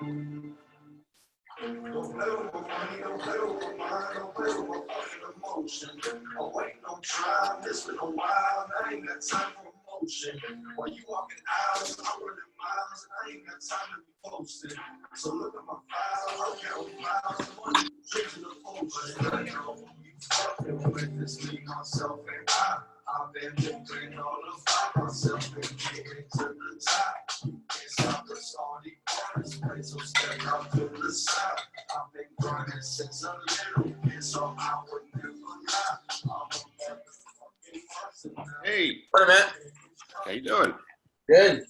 Don't play with my money, don't play with my mind, don't play with my fucking emotion. I'm waiting on trial, it's been a while, and I ain't got time for emotion. While you walking hours, I'm running miles, and I ain't got time to be posting. So look at my file, I'm counting miles, money, drinking the potion. I know who you fucking with, it's me, myself, and I. I've been living all about myself and getting to the top. Can't stop us all these parties, play so step out to the side. I've been grinding since a little kid, so I would never lie. I'm a motherfucking person now. Hey, What Matt? how you doing? Good.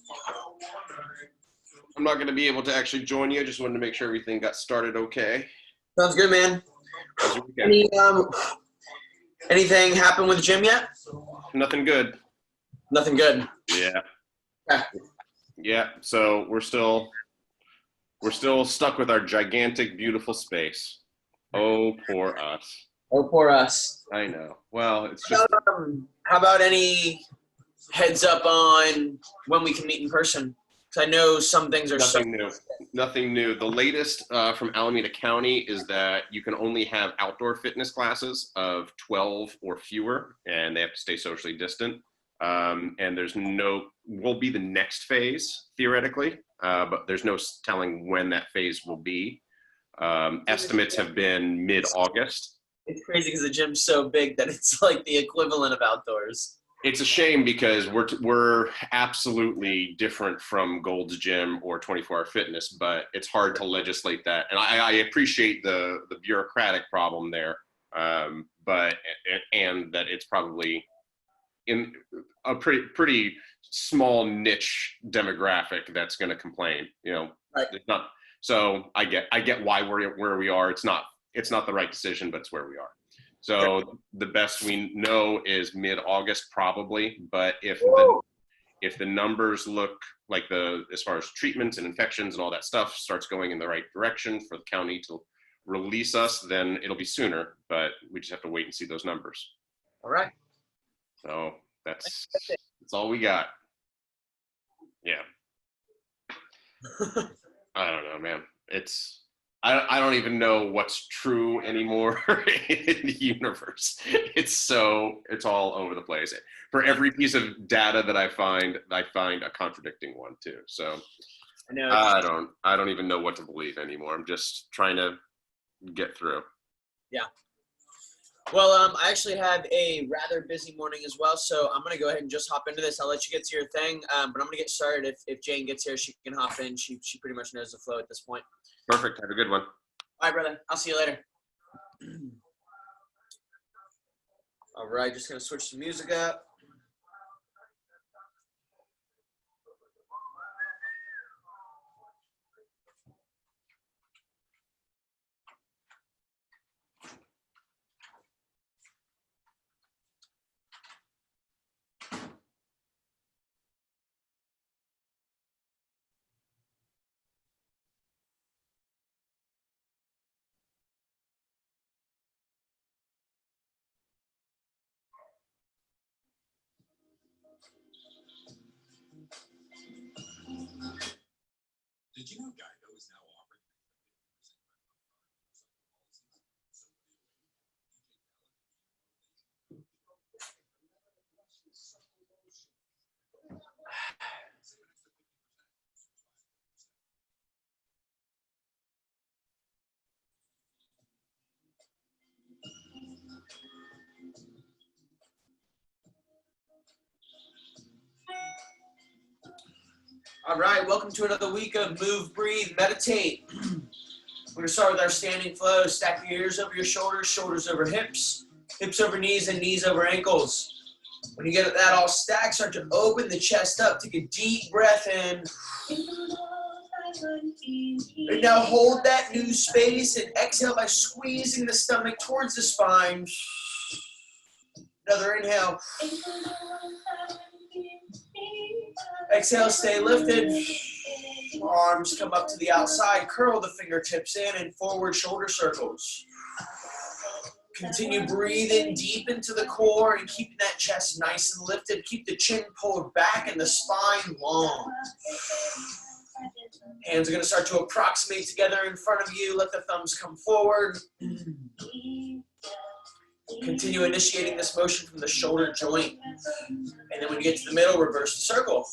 I'm not going to be able to actually join you. I just wanted to make sure everything got started okay. Sounds good, man. How's your weekend? Anything happen with the gym yet? Nothing good. Nothing good. Yeah. Okay. Yeah. So we're still stuck with our gigantic, beautiful space. Oh, poor us. Oh, poor us. I know. Well, it's just How about any heads up on when we can meet in person? Because I know some things are nothing new. Nothing new. The latest from Alameda County is that you can only have outdoor fitness classes of 12 or fewer, and they have to stay socially distant. And will be the next phase, theoretically, but there's no telling when that phase will be. Estimates have been mid-August. It's crazy because the gym's so big that it's like the equivalent of outdoors. It's a shame because we're absolutely different from Gold's Gym or 24 Hour Fitness, but it's hard to legislate that. And I appreciate the bureaucratic problem there, but that it's probably in a pretty small niche demographic that's going to complain. You know, right. It's not. So I get why we're where we are. It's not the right decision, but it's where we are. So the best we know is mid-August probably, but if the numbers look like as far as treatments and infections and all that stuff starts going in the right direction for the county to release us, then it'll be sooner, but we just have to wait and see those numbers. All right. So that's all we got. Yeah. I don't know, man. I don't even know what's true anymore in the universe. It's all over the place. For every piece of data that I find a contradicting one too. So I don't even know what to believe anymore. I'm just trying to get through. Yeah. Well, I actually have a rather busy morning as well, so I'm going to go ahead and just hop into this. I'll let you get to your thing, but I'm going to get started. If Jane gets here, she can hop in. She pretty much knows the flow at this point. Perfect. Have a good one. All right, brother. I'll see you later. All right, just going to switch the music up. Did you know Geico is now offering 50%? All right, welcome to another week of Move, Breathe, Meditate. We're going to start with our standing flow. Stack your ears over your shoulders, shoulders over hips, hips over knees, and knees over ankles. When you get that all stacked, start to open the chest up. Take a deep breath in. And now hold that new space and exhale by squeezing the stomach towards the spine. Another inhale. Exhale, stay lifted. Arms come up to the outside. Curl the fingertips in and forward shoulder circles. Continue breathing deep into the core and keeping that chest nice and lifted. Keep the chin pulled back and the spine long. Hands are going to start to approximate together in front of you. Let the thumbs come forward. Continue initiating this motion from the shoulder joint. And then when you get to the middle, reverse the circle.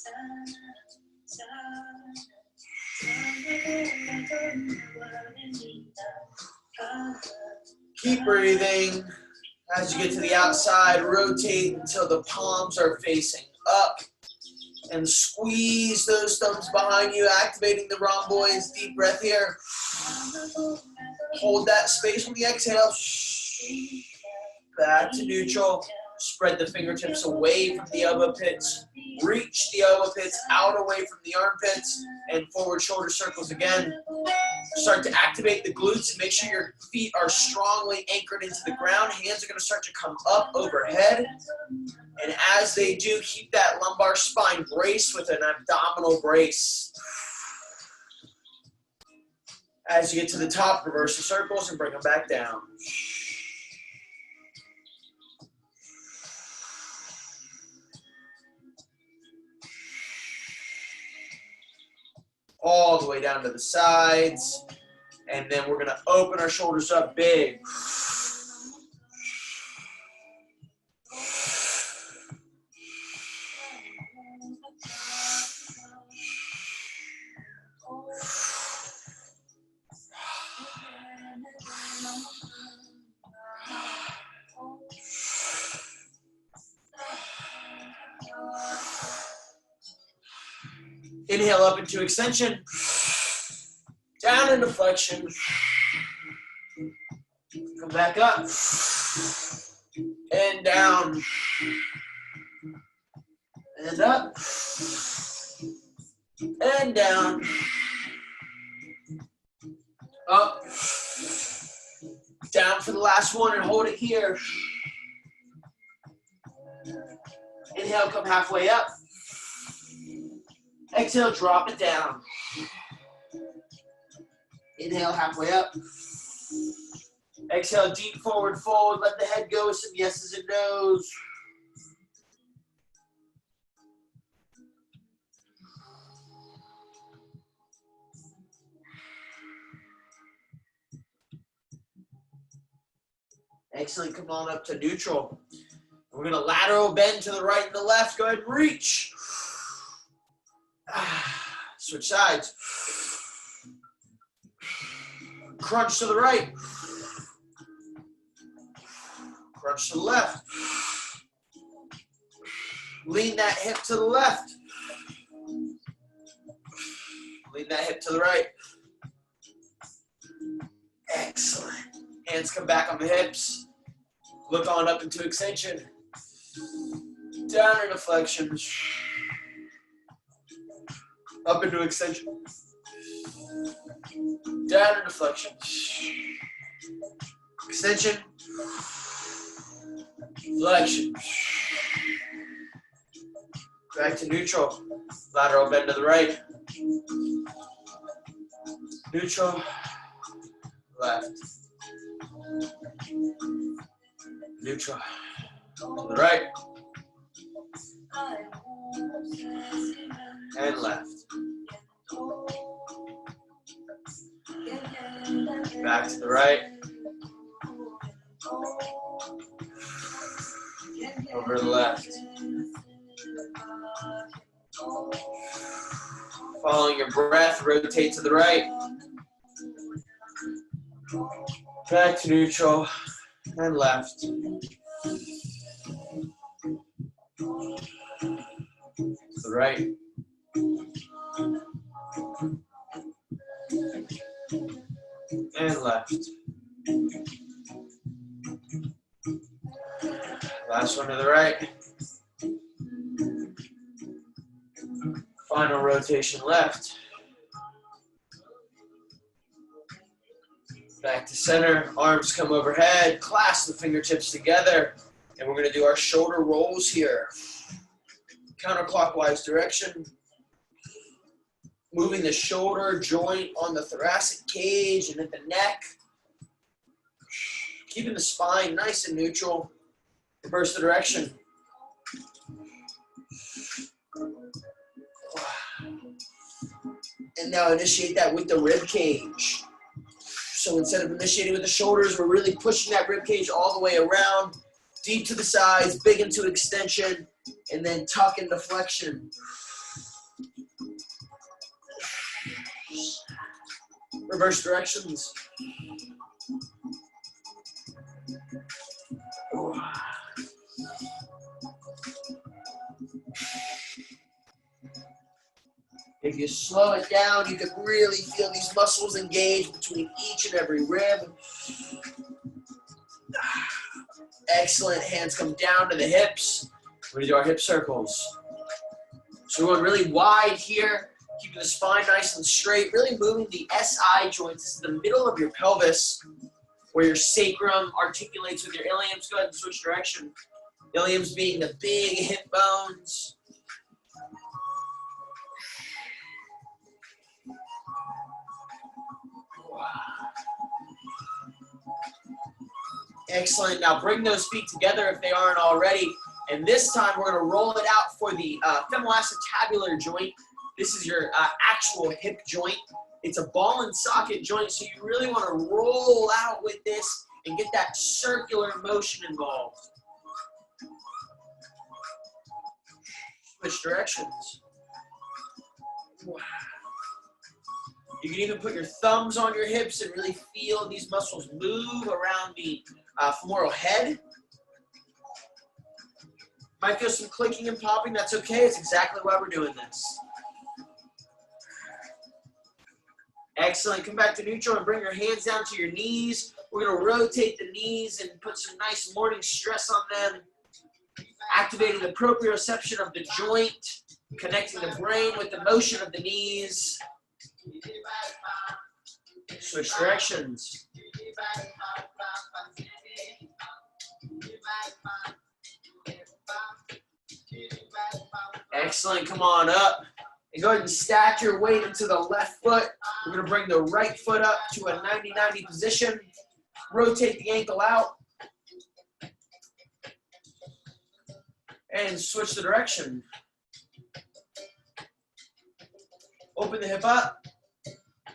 Keep breathing. As you get to the outside, rotate until the palms are facing up. And squeeze those thumbs behind you, activating the rhomboids. Deep breath here. Hold that space on the exhale. Back to neutral. Spread the fingertips away from the elbow pits. Reach the elbow pits out away from the armpits. And forward shoulder circles again. Start to activate the glutes and make sure your feet are strongly anchored into the ground. Hands are going to start to come up overhead. And as they do, keep that lumbar spine braced with an abdominal brace. As you get to the top, reverse the circles and bring them back down. All the way down to the sides. And then we're going to open our shoulders up big. Inhale up into extension, down into flexion, come back up, and down, and up, and down, up, down for the last one, and hold it here. Inhale, come halfway up. Exhale, drop it down. Inhale, halfway up. Exhale, deep forward fold. Let the head go with some yeses and nos. Excellent. Come on up to neutral. We're going to lateral bend to the right and the left. Go ahead and reach. Switch sides. Crunch to the right. Crunch to the left. Lean that hip to the left. Lean that hip to the right. Excellent. Hands come back on the hips. Look on up into extension. Down into flexion. Up into extension. Down into flexion. Extension. Flexion. Back to neutral. Lateral bend to the right. Neutral. Left. Neutral. To the right. And left. Back to the right. Over to the left. Following your breath, rotate to the right. Back to neutral and left. To the right. And left. Last one to the right. Final rotation left. Back to center, arms come overhead, clasp the fingertips together, and we're going to do our shoulder rolls here. Counterclockwise direction. Moving the shoulder joint on the thoracic cage and at the neck. Keeping the spine nice and neutral. Reverse the direction. And now initiate that with the rib cage. So instead of initiating with the shoulders, we're really pushing that rib cage all the way around, deep to the sides, big into extension, and then tuck into flexion. Reverse directions. If you slow it down, you can really feel these muscles engage between each and every rib. Excellent. Hands come down to the hips. We're going to do our hip circles. So we're going really wide here, keeping the spine nice and straight, really moving the SI joints. This is the middle of your pelvis where your sacrum articulates with your iliums. Go ahead and switch direction. Iliums being the big hip bones. Excellent. Now bring those feet together if they aren't already. And this time we're going to roll it out for the femoral acetabular joint. This is your actual hip joint. It's a ball and socket joint, so you really want to roll out with this and get that circular motion involved. Switch directions. Wow. You can even put your thumbs on your hips and really feel these muscles move around the femoral head. Might feel some clicking and popping. That's okay. It's exactly why we're doing this. Excellent. Come back to neutral and bring your hands down to your knees. We're going to rotate the knees and put some nice morning stress on them. Activating the proprioception of the joint. Connecting the brain with the motion of the knees. Switch directions. Excellent. Come on up. And go ahead and stack your weight into the left foot. We're going to bring the right foot up to a 90-90 position. Rotate the ankle out. And switch the direction. Open the hip up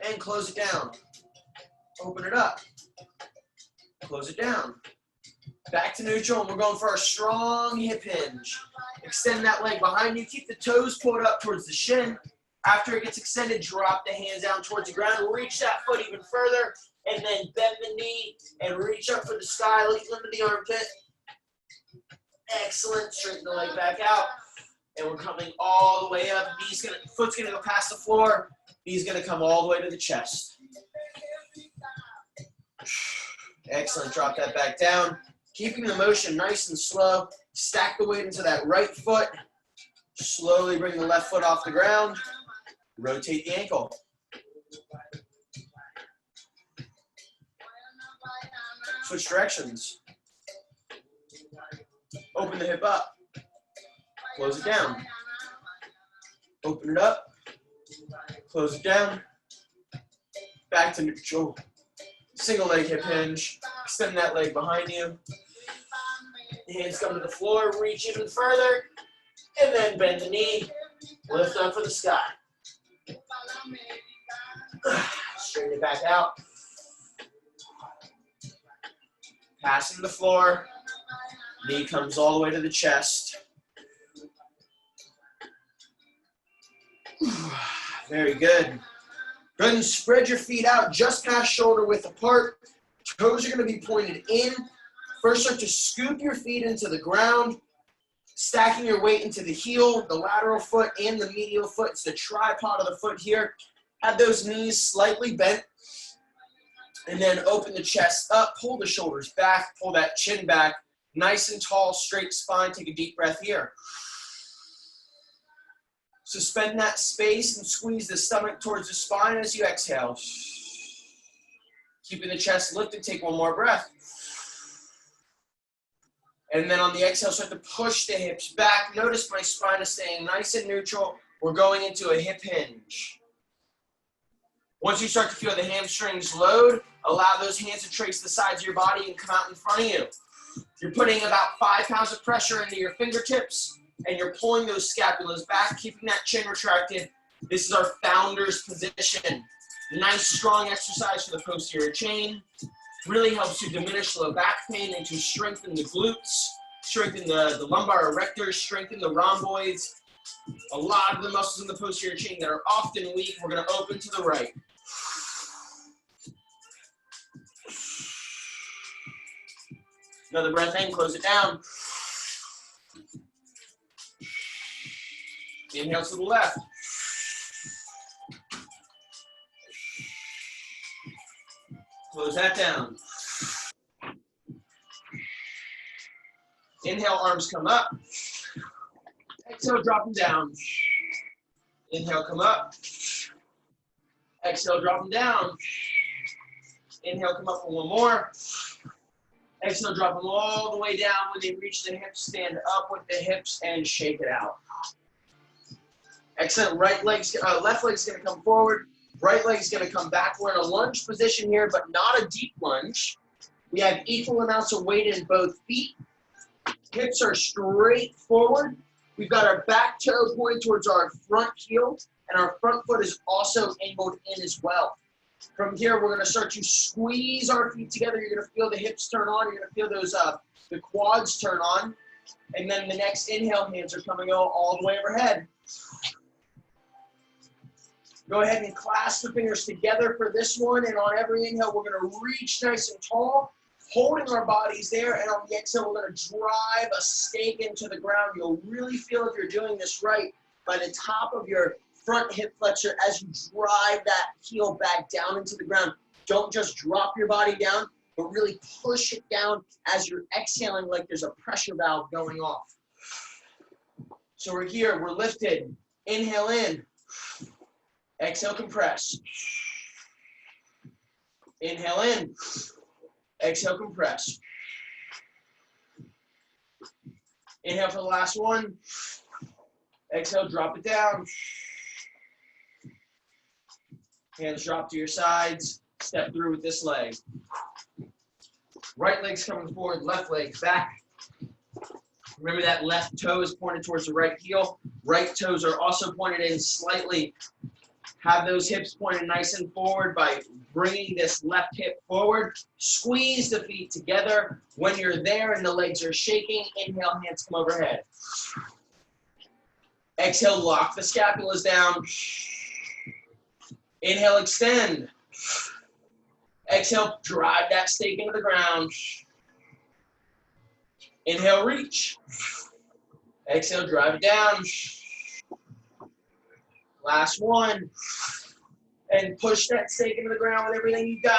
and close it down. Open it up. Close it down. Back to neutral, and we're going for a strong hip hinge. Extend that leg behind you. Keep the toes pulled up towards the shin. After it gets extended, drop the hands down towards the ground. Reach that foot even further, and then bend the knee and reach up for the sky, looking under the armpit. Excellent. Straighten the leg back out. And we're coming all the way up. Foot's gonna go past the floor. Knee's gonna come all the way to the chest. Excellent. Drop that back down. Keeping the motion nice and slow. Stack the weight into that right foot. Slowly bring the left foot off the ground. Rotate the ankle. Switch directions. Open the hip up. Close it down. Open it up. Close it down. Back to neutral. Single leg hip hinge. Extend that leg behind you. Hands come to the floor. Reach even further. And then bend the knee. Lift up for the sky. Straighten it back out. Passing the floor. Knee comes all the way to the chest. Very good. Go ahead and spread your feet out just past shoulder width apart. Toes are going to be pointed in. First, start to scoop your feet into the ground, stacking your weight into the heel, the lateral foot, and the medial foot. It's the tripod of the foot here. Have those knees slightly bent. And then open the chest up, pull the shoulders back, pull that chin back. Nice and tall, straight spine. Take a deep breath here. Suspend that space and squeeze the stomach towards the spine as you exhale. Keeping the chest lifted, take one more breath. And then on the exhale, start to push the hips back. Notice my spine is staying nice and neutral. We're going into a hip hinge. Once you start to feel the hamstrings load, allow those hands to trace the sides of your body and come out in front of you. You're putting about 5 pounds of pressure into your fingertips, and you're pulling those scapulas back, keeping that chin retracted, This is our founder's position. Nice, strong exercise for the posterior chain. Really helps to diminish low back pain and to strengthen the glutes, strengthen the lumbar erectors, strengthen the rhomboids. A lot of the muscles in the posterior chain that are often weak, we're going to open to the right. Another breath in, close it down. Inhale to the left. Close that down. Inhale, arms come up. Exhale, drop them down. Inhale, come up. Exhale, drop them down. Inhale, come up for one more. Exhale, drop them all the way down. When they reach the hips, stand up with the hips and shake it out. Excellent. Left leg's going to come forward. Right leg's going to come back. We're in a lunge position here, but not a deep lunge. We have equal amounts of weight in both feet. Hips are straight forward. We've got our back toe pointed towards our front heel, and our front foot is also angled in as well. From here, we're going to start to squeeze our feet together. You're going to feel the hips turn on. You're going to feel those the quads turn on. And then the next inhale, hands are coming all the way overhead. Go ahead and clasp the fingers together for this one. And on every inhale, we're going to reach nice and tall, holding our bodies there. And on the exhale, we're going to drive a stake into the ground. You'll really feel, if you're doing this right, by the top of your front hip flexor as you drive that heel back down into the ground. Don't just drop your body down, but really push it down as you're exhaling like there's a pressure valve going off. So we're here, we're lifted. Inhale in. Exhale, compress. Inhale in. Exhale, compress. Inhale for the last one. Exhale, drop it down. Hands drop to your sides. Step through with this leg. Right leg's coming forward, left leg's back. Remember that left toe is pointed towards the right heel. Right toes are also pointed in slightly. Have those hips pointed nice and forward by bringing this left hip forward. Squeeze the feet together. When you're there and the legs are shaking, inhale, hands come overhead. Exhale, lock the scapulas down. Inhale, extend. Exhale, drive that stake into the ground. Inhale, reach. Exhale, drive it down. Last one. And push that stake into the ground with everything you got.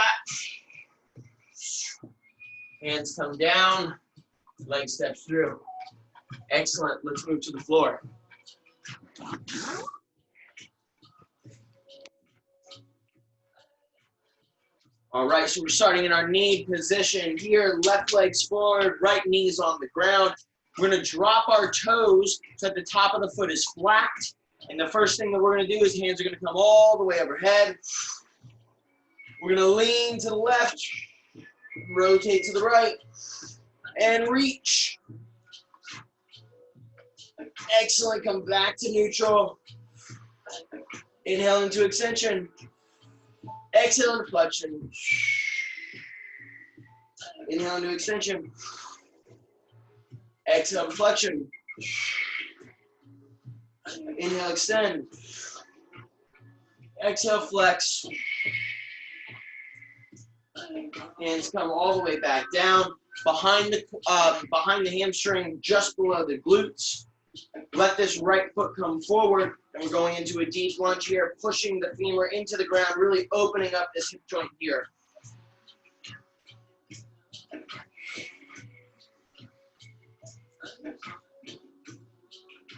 Hands come down. Leg steps through. Excellent. Let's move to the floor. All right, so we're starting in our knee position here. Left leg's forward, right knee's on the ground. We're going to drop our toes so that the top of the foot is flat. And the first thing that we're going to do is hands are going to come all the way overhead. We're going to lean to the left, rotate to the right, and reach. Excellent. Come back to neutral. Inhale into extension. Exhale into flexion. Inhale into extension. Exhale into flexion. Inhale, extend. Exhale, flex. Hands come all the way back down. Behind the hamstring, just below the glutes. Let this right foot come forward, and we're going into a deep lunge here, pushing the femur into the ground, really opening up this hip joint here.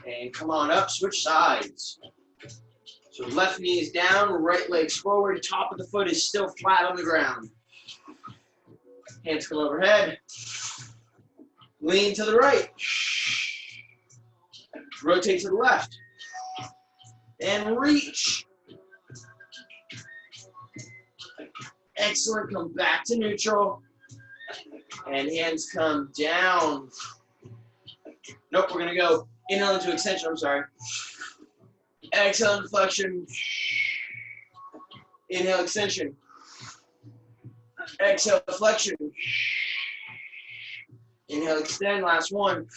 And come on up, switch sides. So left knee is down, right leg's forward, top of the foot is still flat on the ground. Hands come overhead. Lean to the right. Rotate to the left. And reach. Excellent. Come back to neutral. And hands come down. Nope, we're going to go inhale into extension. I'm sorry. Exhale into flexion. Inhale, extension. Exhale, flexion. Inhale, extend. Last one.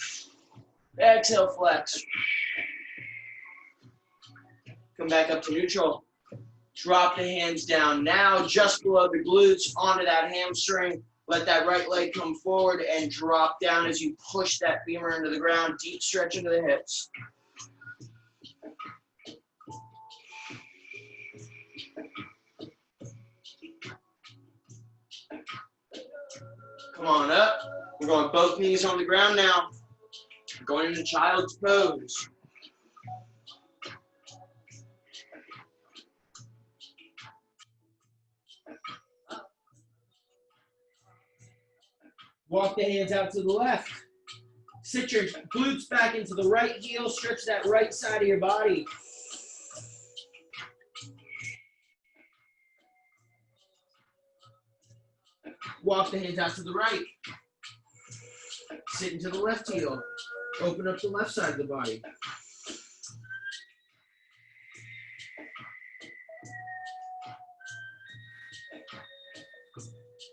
Exhale, flex. Come back up to neutral. Drop the hands down now, just below the glutes, onto that hamstring. Let that right leg come forward and drop down as you push that femur into the ground. Deep stretch into the hips. Come on up. We're going both knees on the ground now. Going into child's pose. Walk the hands out to the left. Sit your glutes back into the right heel. Stretch that right side of your body. Walk the hands out to the right. Sit into the left heel. Open up the left side of the body.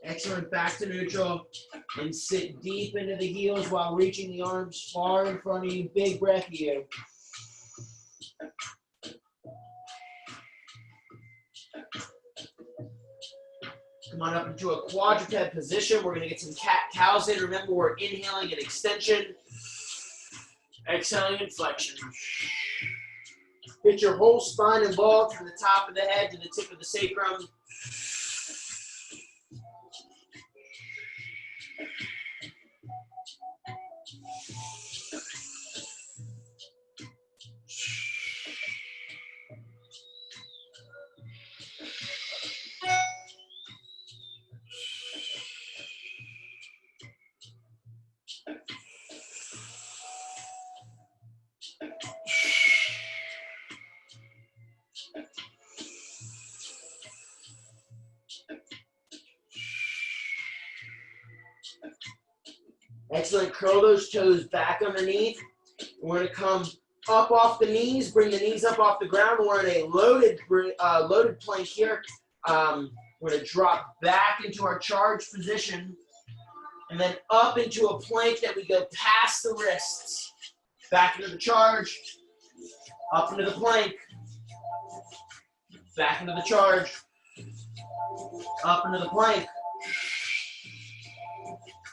Excellent. Back to neutral. And sit deep into the heels while reaching the arms far in front of you. Big breath here. Come on up into a quadruped position. We're going to get some cat-cows in. Remember, we're inhaling an extension. Exhaling and flexion. Hit your whole spine involved from the top of the head to the tip of the sacrum. Excellent. Curl those toes back underneath. We're going to come up off the knees, bring the knees up off the ground. We're in a loaded plank here. We're going to drop back into our charge position and then up into a plank that we go past the wrists. Back into the charge, up into the plank, back into the charge, up into the plank.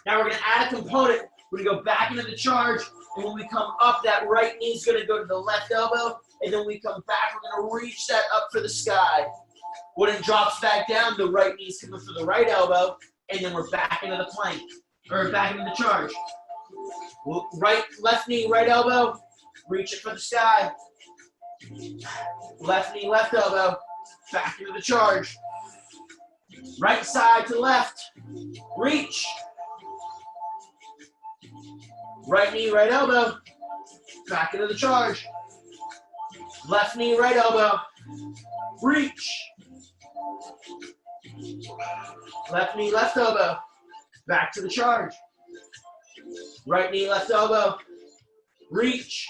Now we're going to add a component. We're going to go back into the charge, and when we come up, that right knee is going to go to the left elbow, and then we come back, we're going to reach that up for the sky. When it drops back down, the right knee is coming for the right elbow, and then we're back into the plank, or back into the charge. Left knee, right elbow, reach it for the sky. Left knee, left elbow, back into the charge. Right side to left, reach. Right knee, right elbow, back into the charge. Left knee, right elbow, reach. Left knee, left elbow, back to the charge. Right knee, left elbow, reach.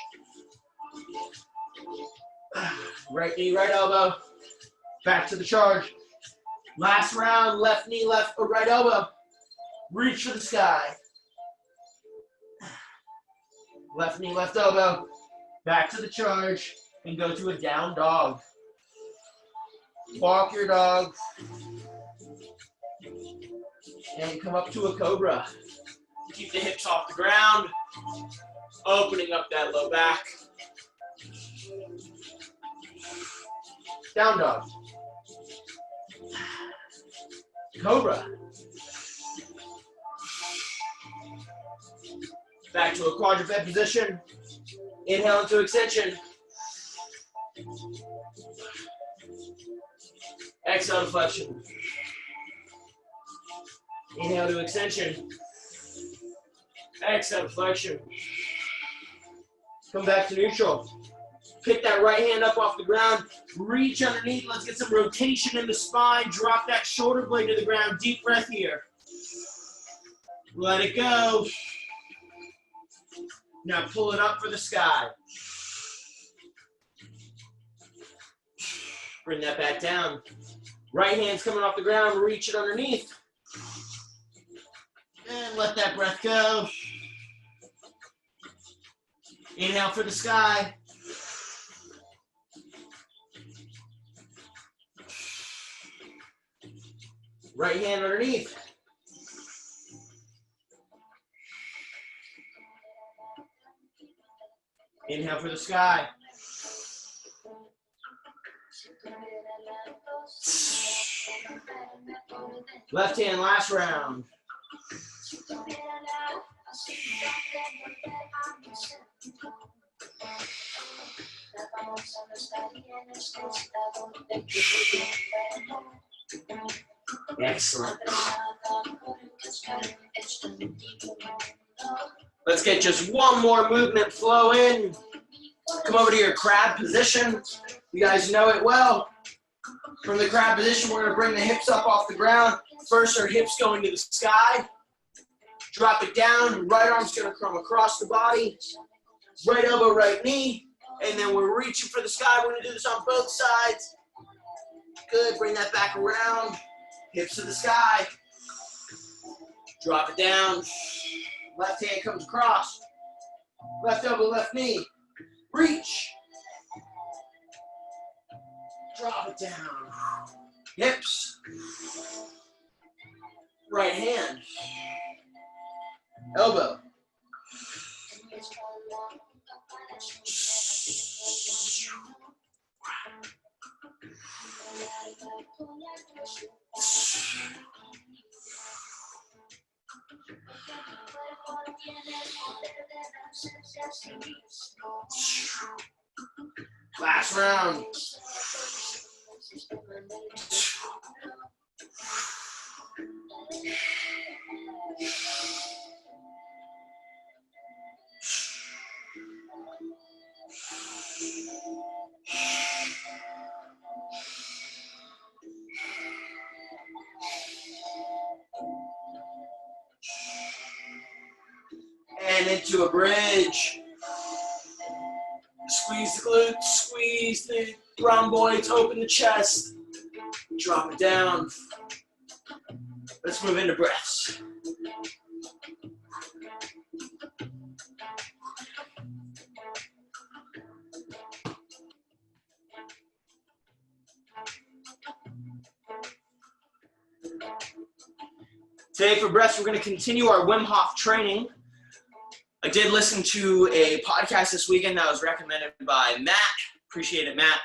Right knee, right elbow, back to the charge. Last round, left knee, left or right elbow, reach for the sky. Left knee, left elbow, back to the charge, and go to a down dog. Walk your dog, and come up to a cobra. Keep the hips off the ground, opening up that low back. Down dog. Cobra. Back to a quadruped position. Inhale into extension. Exhale to flexion. Inhale to extension. Exhale to flexion. Come back to neutral. Pick that right hand up off the ground. Reach underneath. Let's get some rotation in the spine. Drop that shoulder blade to the ground. Deep breath here. Let it go. Now pull it up for the sky. Bring that back down. Right hand's coming off the ground, reach it underneath. And let that breath go. Inhale for the sky. Right hand underneath. Inhale for the sky. Left hand, last round. Excellent. Let's get just one more movement flow in. Come over to your crab position. You guys know it well. From the crab position, we're going to bring the hips up off the ground. First, our hips going to the sky. Drop it down. Right arm's going to come across the body. Right elbow, right knee. And then we're reaching for the sky. We're going to do this on both sides. Good. Bring that back around. Hips to the sky. Drop it down. Left hand comes across. Left elbow, left knee. Reach. Drop it down. Hips. Right hand. Elbow. Last round. And into a bridge. Squeeze the glutes, squeeze the rhomboids, open the chest. Drop it down. Let's move into breaths. Today for breaths, we're going to continue our Wim Hof training. I did listen to a podcast this weekend that was recommended by Matt. Appreciate it, Matt.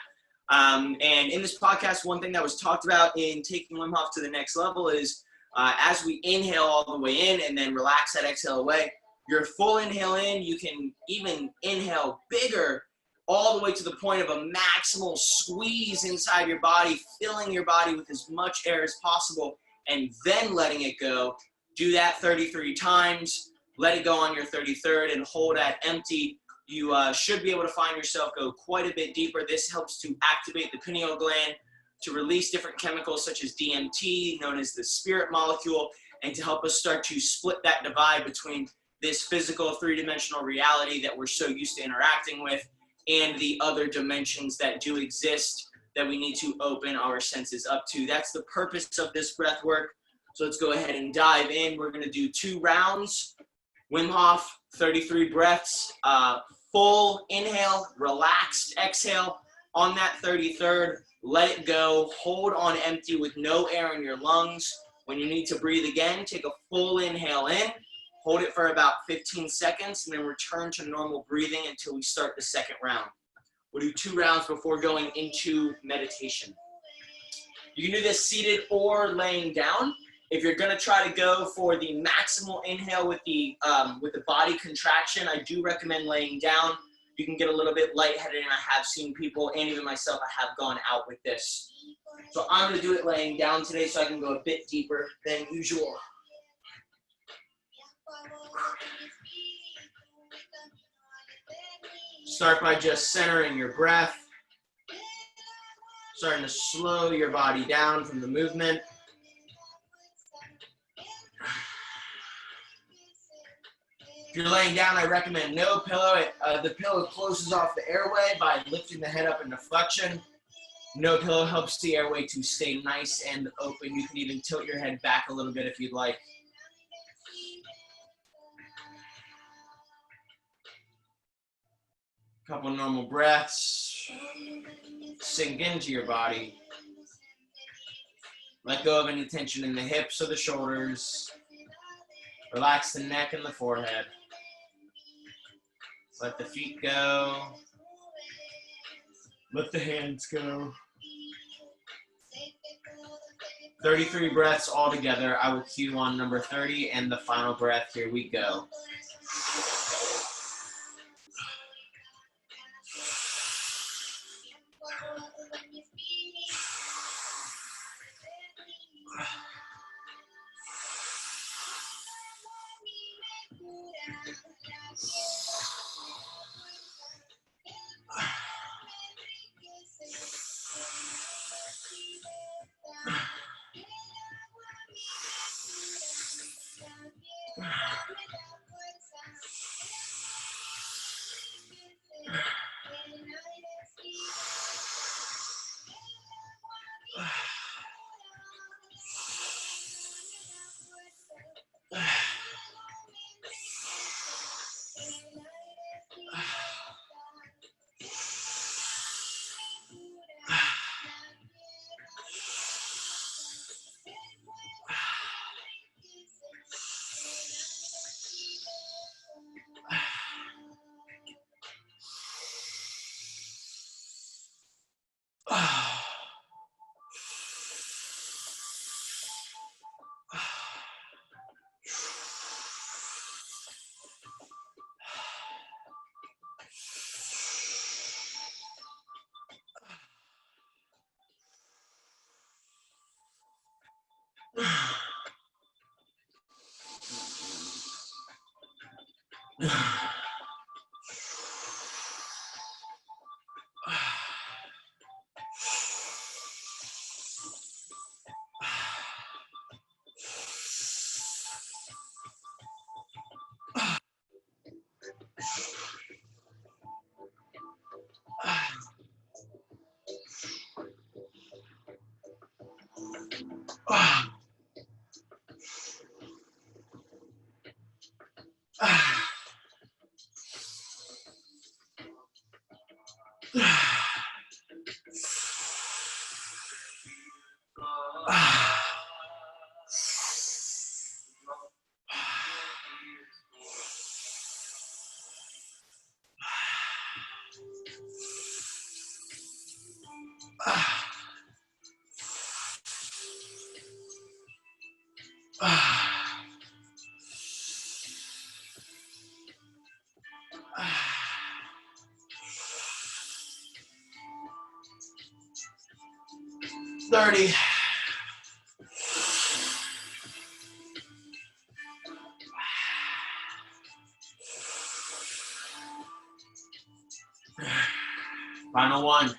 And in this podcast, one thing that was talked about in taking Wim Hof to the next level is as we inhale all the way in and then relax that exhale away, your full inhale in, you can even inhale bigger all the way to the point of a maximal squeeze inside your body, filling your body with as much air as possible, and then letting it go. Do that 33 times. Let it go on your 33rd and hold at empty. You should be able to find yourself go quite a bit deeper. This helps to activate the pineal gland, to release different chemicals such as DMT, known as the spirit molecule, and to help us start to split that divide between this physical three-dimensional reality that we're so used to interacting with and the other dimensions that do exist that we need to open our senses up to. That's the purpose of this breath work. So let's go ahead and dive in. We're going to do 2 rounds. Wim Hof, 33 breaths, full inhale, relaxed exhale. On that 33rd, let it go. Hold on empty with no air in your lungs. When you need to breathe again, take a full inhale in, hold it for about 15 seconds, and then return to normal breathing until we start the second round. We'll do 2 rounds before going into meditation. You can do this seated or laying down. If you're going to try to go for the maximal inhale with the body contraction, I do recommend laying down. You can get a little bit lightheaded, and I have seen people, and even myself, I have gone out with this. So I'm going to do it laying down today so I can go a bit deeper than usual. Start by just centering your breath, starting to slow your body down from the movement. If you're laying down, I recommend no pillow. The pillow closes off the airway by lifting the head up into flexion. No pillow helps the airway to stay nice and open. You can even tilt your head back a little bit if you'd like. Couple normal breaths. Sink into your body. Let go of any tension in the hips or the shoulders. Relax the neck and the forehead. Let the feet go. Let the hands go. 33 breaths all together. I will cue on number 30 and the final breath. Here we go. Thirty. Final one.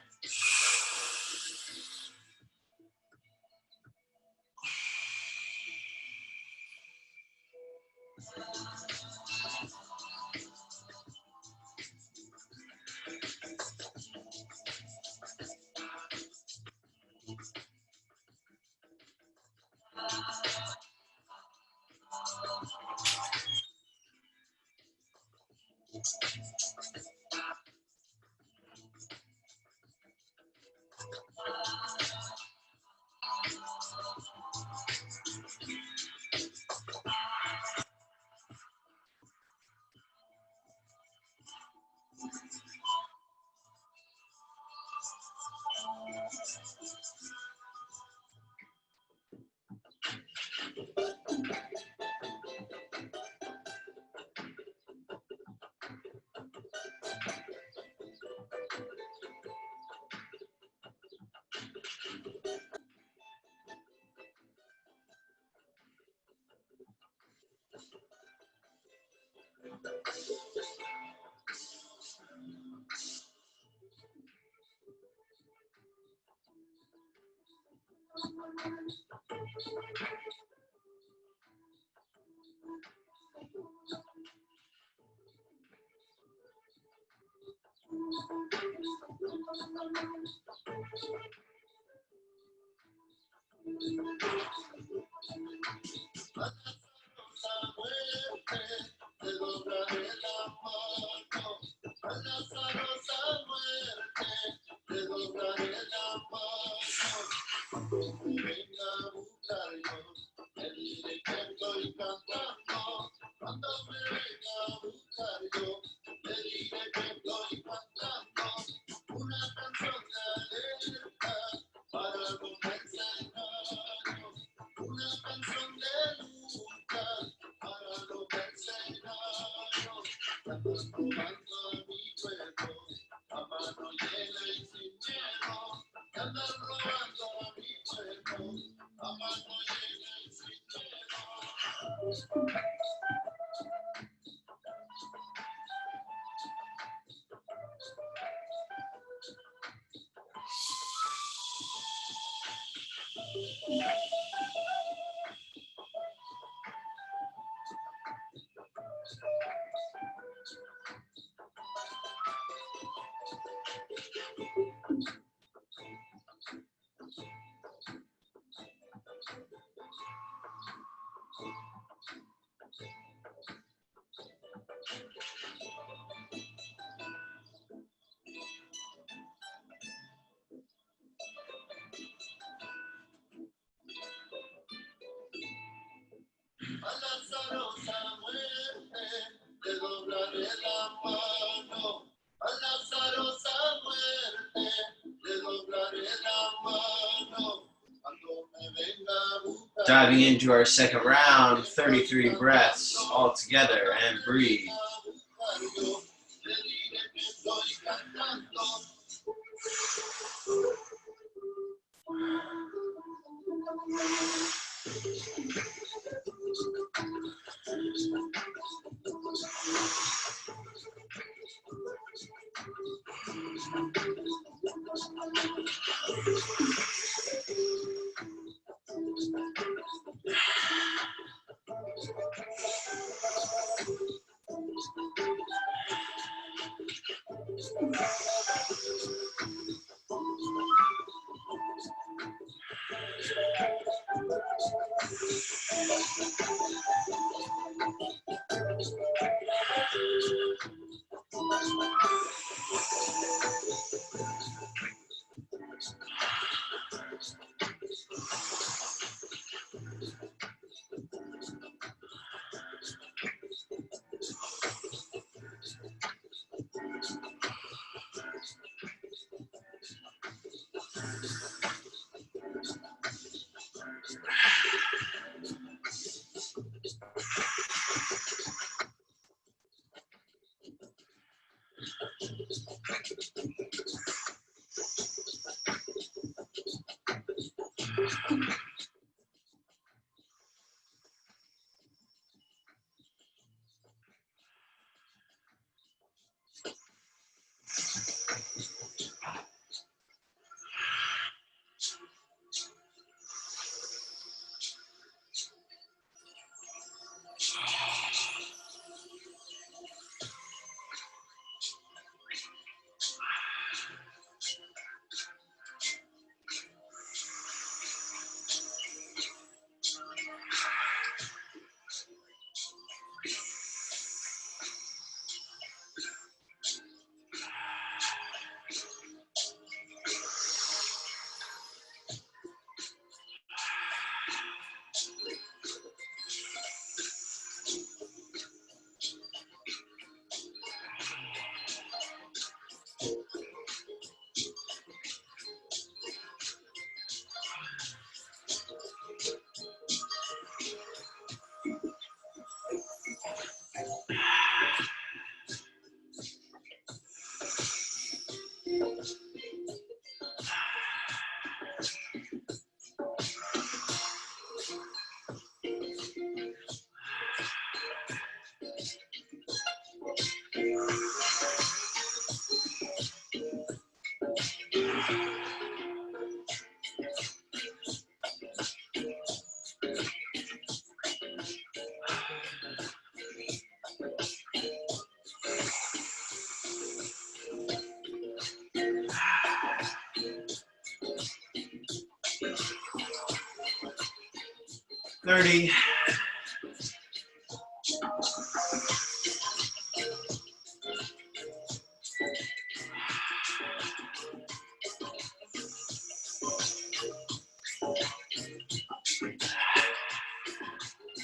Diving into our second round, 33 breaths all together, and breathe. 30.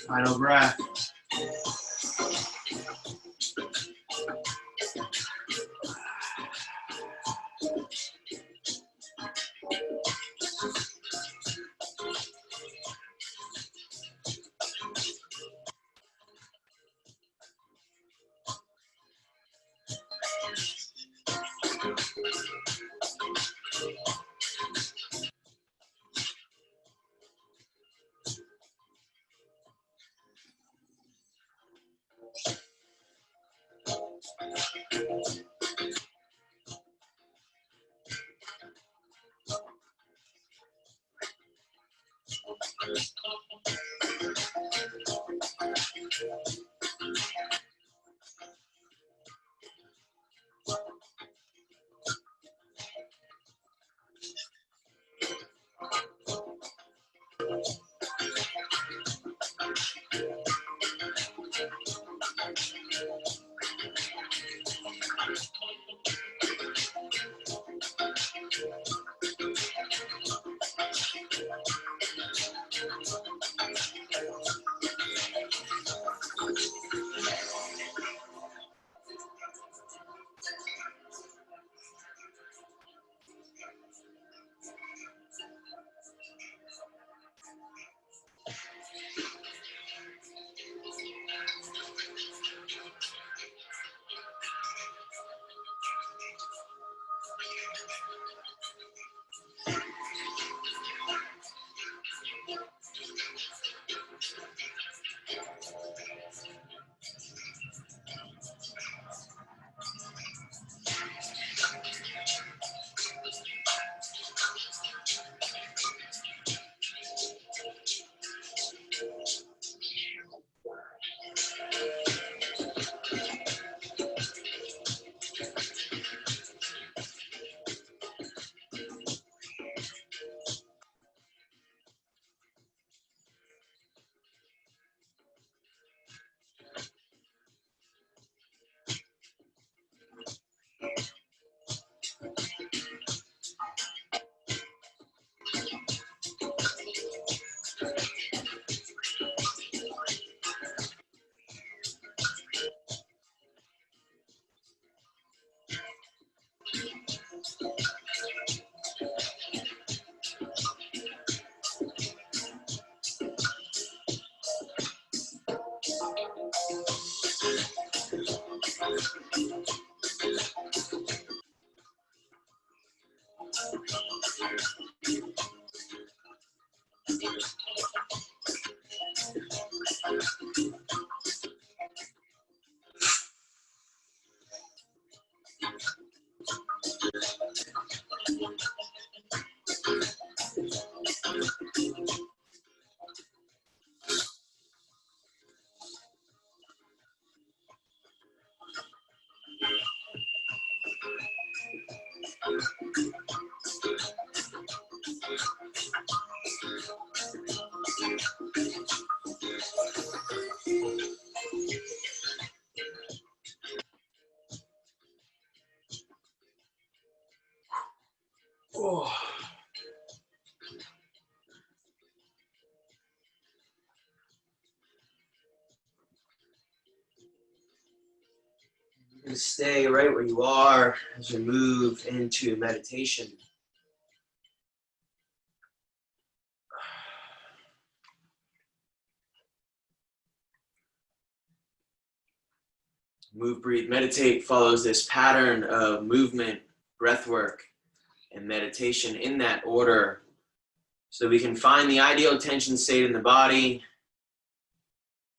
Final breath. Oh. And stay right where you are as we move into meditation. Move, breathe, meditate follows this pattern of movement, breath work, and meditation in that order so we can find the ideal tension state in the body,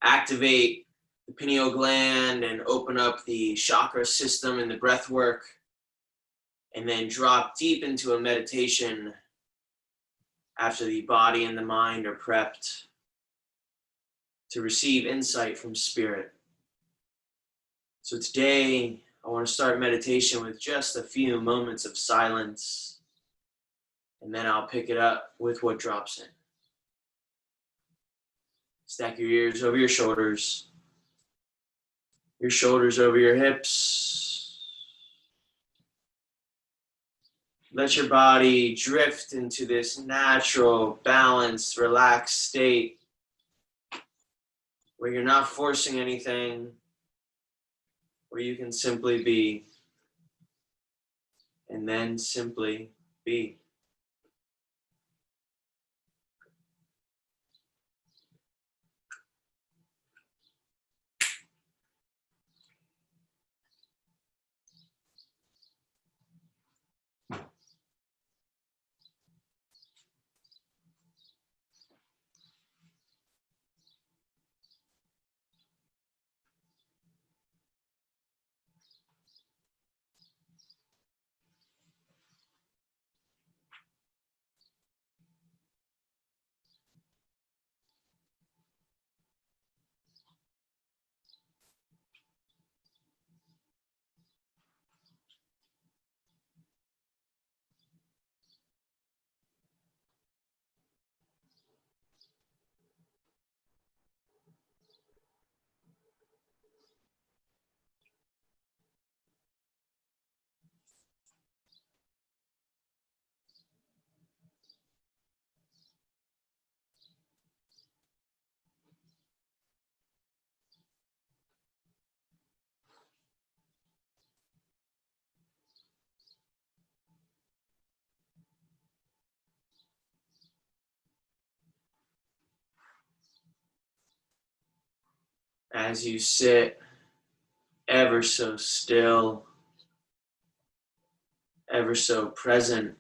activate the pineal gland and open up the chakra system in the breath work, and then drop deep into a meditation after the body and the mind are prepped to receive insight from spirit. So today, I want to start meditation with just a few moments of silence, and then I'll pick it up with what drops in. Stack your ears over your shoulders over your hips. Let your body drift into this natural, balanced, relaxed state where you're not forcing anything, where you can simply be, and then simply be. As you sit ever so still, ever so present,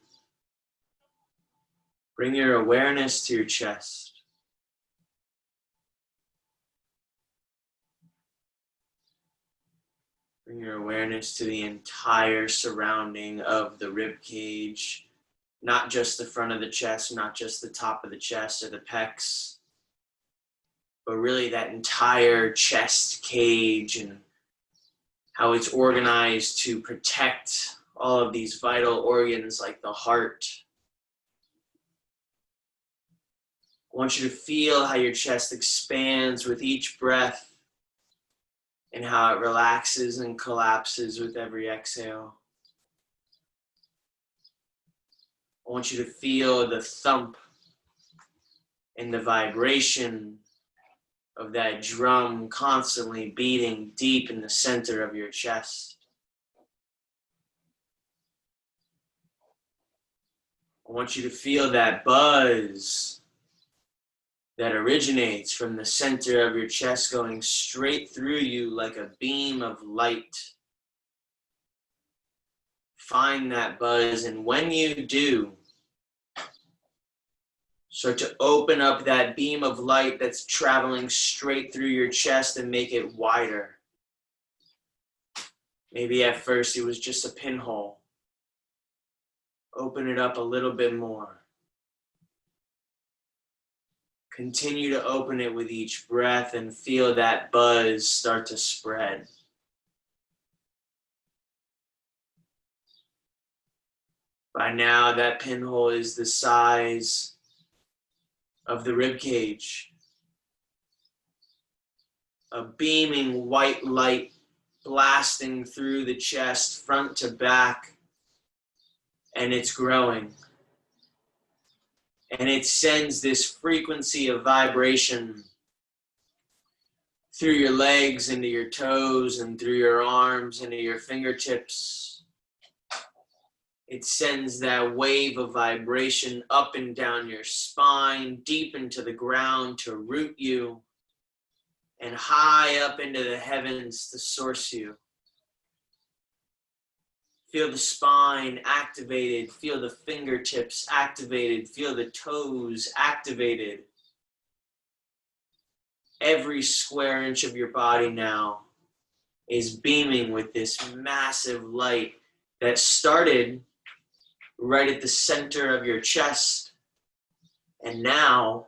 bring your awareness to your chest. Bring your awareness to the entire surrounding of the rib cage, not just the front of the chest, not just the top of the chest or the pecs, but really that entire chest cage and how it's organized to protect all of these vital organs like the heart. I want you to feel how your chest expands with each breath and how it relaxes and collapses with every exhale. I want you to feel the thump and the vibration of that drum constantly beating deep in the center of your chest. I want you to feel that buzz that originates from the center of your chest going straight through you like a beam of light. Find that buzz, and when you do, start to open up that beam of light that's traveling straight through your chest and make it wider. Maybe at first it was just a pinhole. Open it up a little bit more. Continue to open it with each breath and feel that buzz start to spread. By now, that pinhole is the size of the rib cage. A beaming white light blasting through the chest, front to back, and it's growing. And it sends this frequency of vibration through your legs, into your toes, and through your arms, into your fingertips. It sends that wave of vibration up and down your spine, deep into the ground to root you, and high up into the heavens to source you. Feel the spine activated, feel the fingertips activated, feel the toes activated. Every square inch of your body now is beaming with this massive light that started right at the center of your chest and now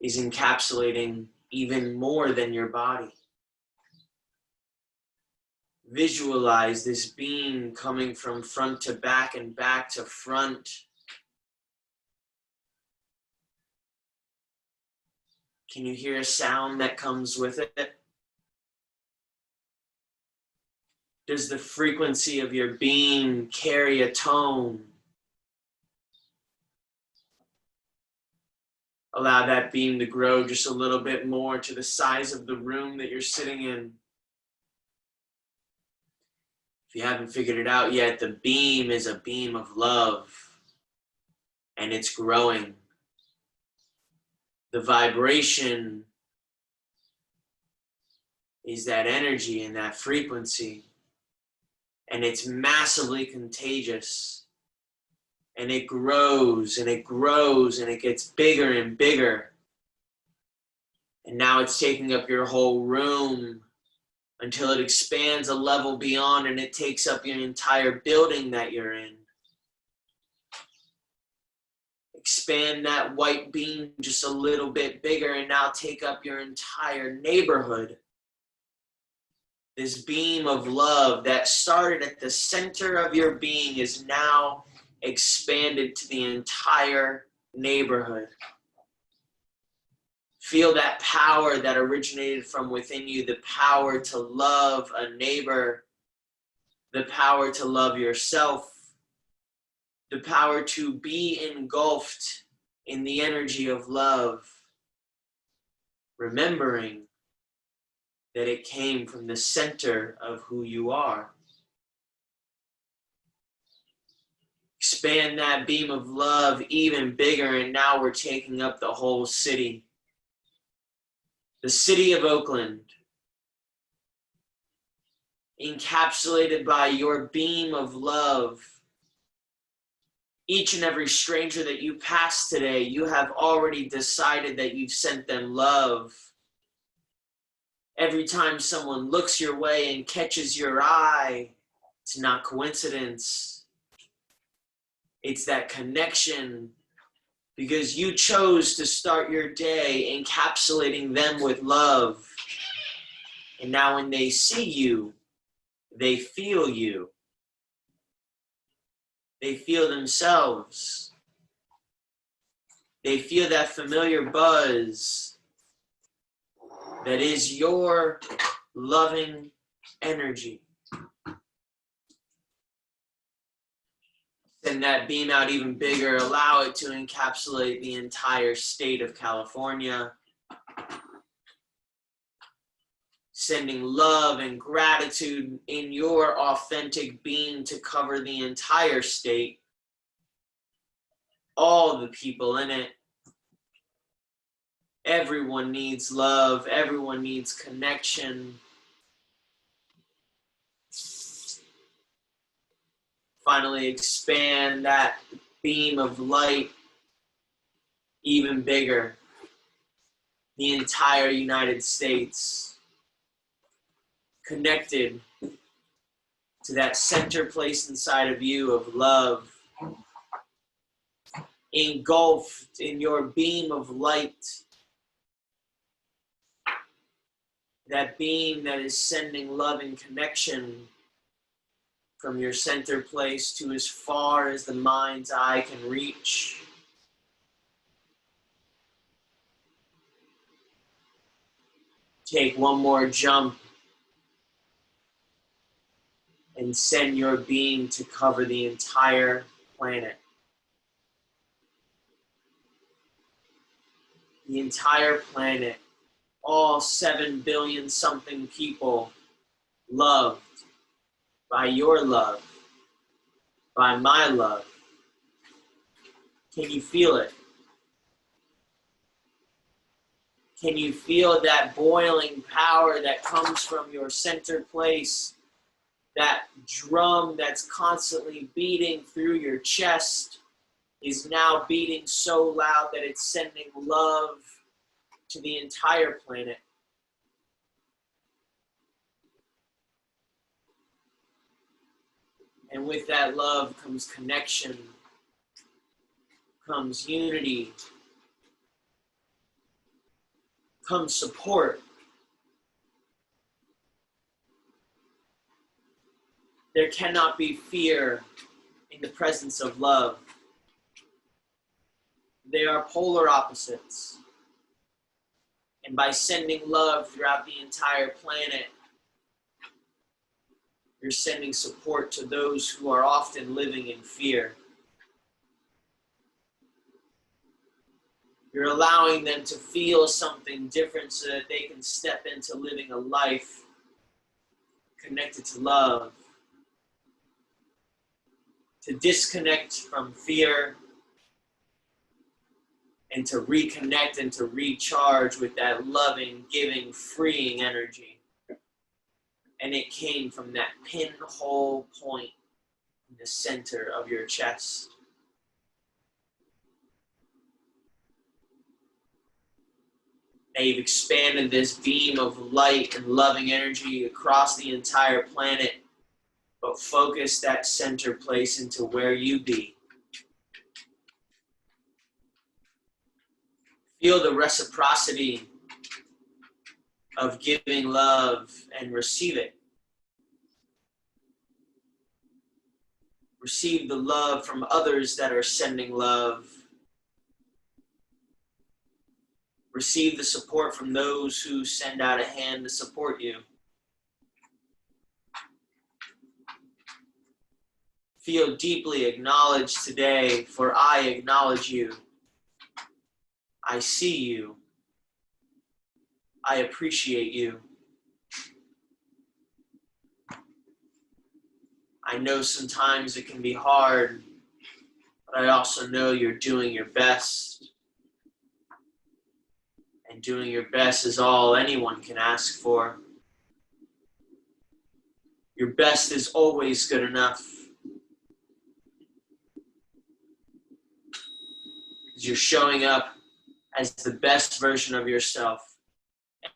is encapsulating even more than your body. Visualize this beam coming from front to back and back to front. Can you hear a sound that comes with it? Does the frequency of your beam carry a tone? Allow that beam to grow just a little bit more to the size of the room that you're sitting in. If you haven't figured it out yet, the beam is a beam of love, and it's growing. The vibration is that energy and that frequency, and it's massively contagious. And it grows and it grows and it gets bigger and bigger. And now it's taking up your whole room until it expands a level beyond and it takes up your entire building that you're in. Expand that white beam just a little bit bigger and now take up your entire neighborhood. This beam of love that started at the center of your being is now expanded to the entire neighborhood. Feel that power that originated from within you, the power to love a neighbor, the power to love yourself, the power to be engulfed in the energy of love, remembering that it came from the center of who you are. Expand that beam of love even bigger, and now we're taking up the whole city. The city of Oakland, encapsulated by your beam of love. Each and every stranger that you pass today, you have already decided that you've sent them love. Every time someone looks your way and catches your eye, it's not coincidence. It's that connection, because you chose to start your day encapsulating them with love. And now when they see you, they feel you. They feel themselves. They feel that familiar buzz that is your loving energy. Send that beam out even bigger. Allow it to encapsulate the entire state of California. Sending love and gratitude in your authentic being to cover the entire state. All the people in it. Everyone needs love. Everyone needs connection. Finally, expand that beam of light even bigger. The entire United States, connected to that center place inside of you of love, engulfed in your beam of light, that beam that is sending love and connection from your center place to as far as the mind's eye can reach. Take one more jump and send your beam to cover the entire planet. The entire planet, all 7 billion something people loved by your love, by my love. Can you feel it? Can you feel that boiling power that comes from your center place? That drum that's constantly beating through your chest is now beating so loud that it's sending love to the entire planet. And with that love comes connection, comes unity, comes support. There cannot be fear in the presence of love. They are polar opposites. And by sending love throughout the entire planet, you're sending support to those who are often living in fear. You're allowing them to feel something different so that they can step into living a life connected to love, to disconnect from fear, and to reconnect and to recharge with that loving, giving, freeing energy. And it came from that pinhole point in the center of your chest. Now you've expanded this beam of light and loving energy across the entire planet, but focus that center place into where you be. Feel the reciprocity of giving love and receive it. Receive the love from others that are sending love. Receive the support from those who send out a hand to support you. Feel deeply acknowledged today, for I acknowledge you. I see you. I appreciate you. I know sometimes it can be hard, but I also know you're doing your best. And doing your best is all anyone can ask for. Your best is always good enough. Because you're showing up as the best version of yourself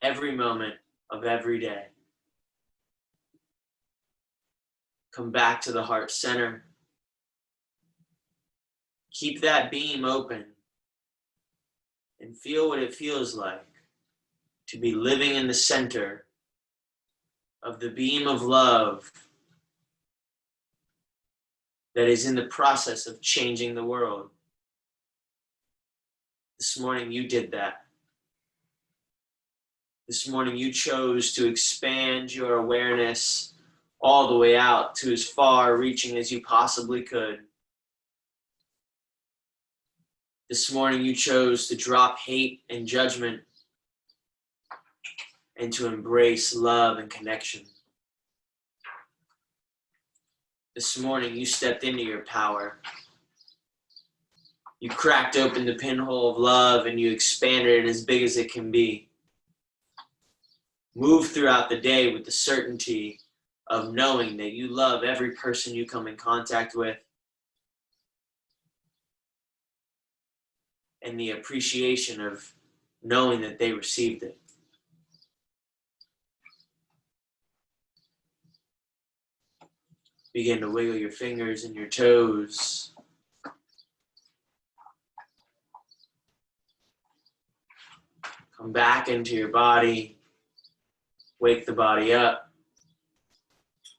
every moment of every day. Come back to the heart center. Keep that beam open and feel what it feels like to be living in the center of the beam of love that is in the process of changing the world. This morning you did that. This morning you chose to expand your awareness all the way out to as far reaching as you possibly could. This morning you chose to drop hate and judgment and to embrace love and connection. This morning you stepped into your power. You cracked open the pinhole of love and you expanded it as big as it can be. Move throughout the day with the certainty of knowing that you love every person you come in contact with, and the appreciation of knowing that they received it. Begin to wiggle your fingers and your toes. Come back into your body. Wake the body up.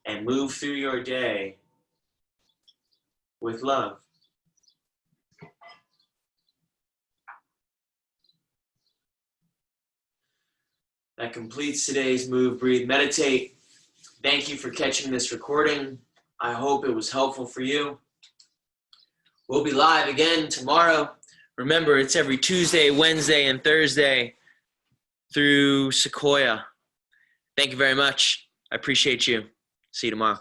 And move through your day with love. That completes today's Move, Breathe, Meditate. Thank you for catching this recording. I hope it was helpful for you. We'll be live again tomorrow. Remember, it's every Tuesday, Wednesday, and Thursday through Sequoia. Thank you very much. I appreciate you. See you tomorrow.